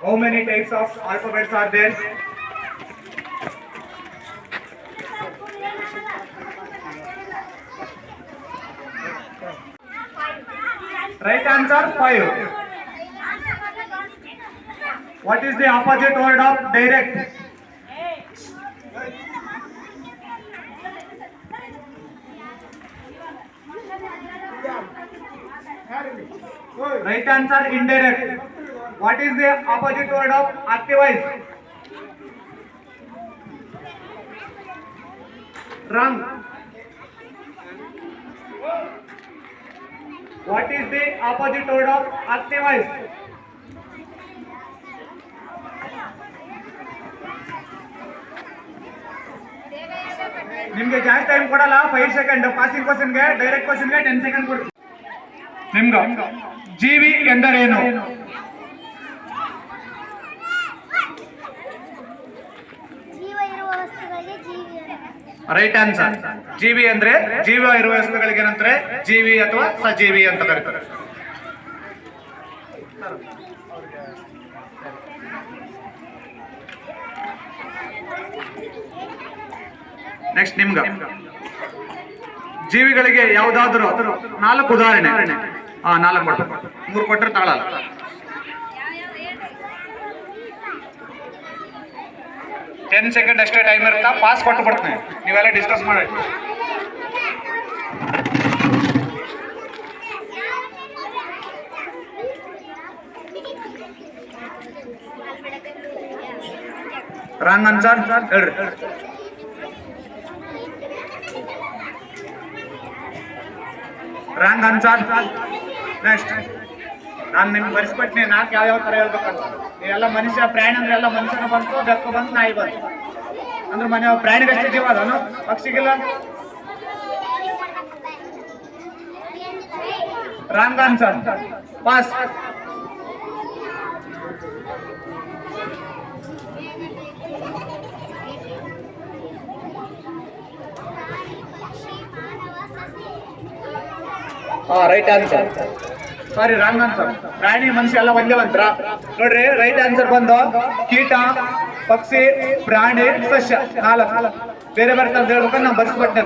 How many types of alphabets are there? Right answer 5. What is the opposite word of direct? Right answer indirect. What is the opposite word of activize? Wrong. What is the opposite word of activize? ನಿಮ್ಗೆ ಜಾಸ್ತಿ time ಕೊಡಲ್ಲ. 5 second passing ಕ್ವಶನ್ಗೆ, direct ಕ್ವಶನ್ಗೆ 10 second ಕೊಡ್ತೀನಿ. ನಿಮ್ಗೆ ಜೀವಿ ಎಂದರೇನು? Right answer ಜೀವಿ ಅಂದ್ರೆ ಜೀವ ಇರುವ ವಸ್ತುಗಳಿಗೆ ಏನಂತಾರೆ? ಜೀವಿ ಅಥವಾ ಸಜೀವಿ ಅಂತ ಕರೀತಾರೆ. ನೆಕ್ಸ್ಟ್ ನಿಮ್ಗ ಜೀವಿಗಳಿಗೆ ಯಾವ್ದಾದ್ರು 4 ಉದಾಹರಣೆ. 4 ಕೊಡ್ಬೇಕು, 3 ಕೊಟ್ಟರೆ ತಾಳಲ್ಲ. ಟೆನ್ ಸೆಕೆಂಡ್ ಅಷ್ಟೇ ಟೈಮ್ ಇರುತ್ತಾ? ಪಾಸ್ ಕೊಟ್ಟು ಬಿಡ್ತೀನಿ, ನೀವೆಲ್ಲ ಡಿಸ್ಕಸ್ ಮಾಡಿ. ರಾಂಗ್ ಆನ್ಸರ್ ಹೇಳ್ರಿ. Wrong answer. ನೆಕ್ಸ್ಟ್ ನಾನು ನಿಮ್ಗೆ ಬರೆಸ್ಬಿಟ್ನಿ 4 ಯಾವ ಥರ ಹೇಳ್ಬೇಕಂತ. ನೀವೆಲ್ಲ ಮನುಷ್ಯ, ಪ್ರಾಣಿ ಅಂದ್ರೆ ಎಲ್ಲ ಮನುಷ್ಯನ ಬಂತು, ಬೆಕ್ಕು ಬಂತು, ನಾಯಿ ಬಂತು ಅಂದ್ರೆ ಮನೆ ಪ್ರಾಣಿಗಷ್ಟೇ ಜೀವ ಅದನು, ಪಕ್ಷಿಗಿಲ್ಲ. Wrong answer. Pass. Right answer. Sorry, wrong answer. ಪ್ರಾಣಿ ಮನುಷ್ಯ ಎಲ್ಲ ಒಂದೇ ಒಂದ್ರ ನೋಡ್ರಿ. ರೈಟ್ ಆನ್ಸರ್ ಬಂದು ಕೀಟ, ಪಕ್ಷಿ, ಪ್ರಾಣಿ, ಸಸ್ಯ 4 ಬೇರೆ ಬೇರೆ ತರ ಹೇಳ್ಬೇಕಂದ್ರೆ ನಾವು ಬರ್ಸ್ಬಿಟ್ಟೆ.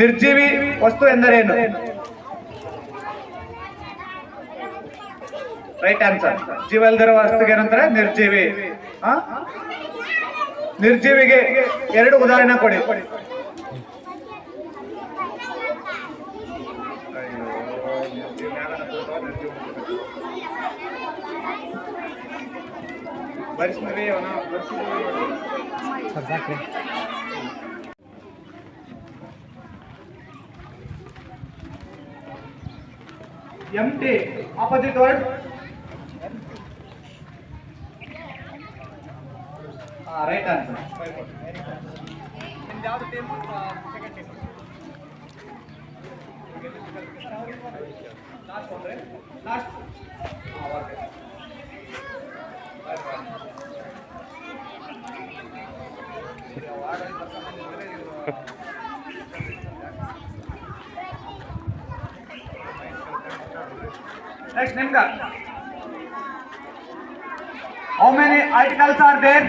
ನಿರ್ಜೀವಿ ವಸ್ತು ಎಂದರೇನು? Right answer. ಜೀವ ಇಲ್ದಿರೋ ವಸ್ತುಗೆ ಏನಂತಾರೆ? ನಿರ್ಜೀವಿ. ನಿರ್ಜೀವಿಗೆ 2 ಉದಾಹರಣೆ ಕೊಡಿ. ಎಂಟಿ ಆಪೋಸಿಟ್ ವರ್ಡ್. Right answer. ಯಾವ್ದು ಟೀಮ್? Second team. ಲಾಸ್ಟ್ ಅಂದ್ರೆ ಲಾಸ್ಟ್. ನೆಕ್ಸ್ಟ್ ನಿಮ್ಗ how many articles are there?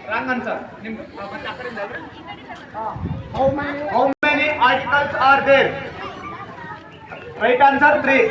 Wrong answer. How many articles are there? Right answer 3.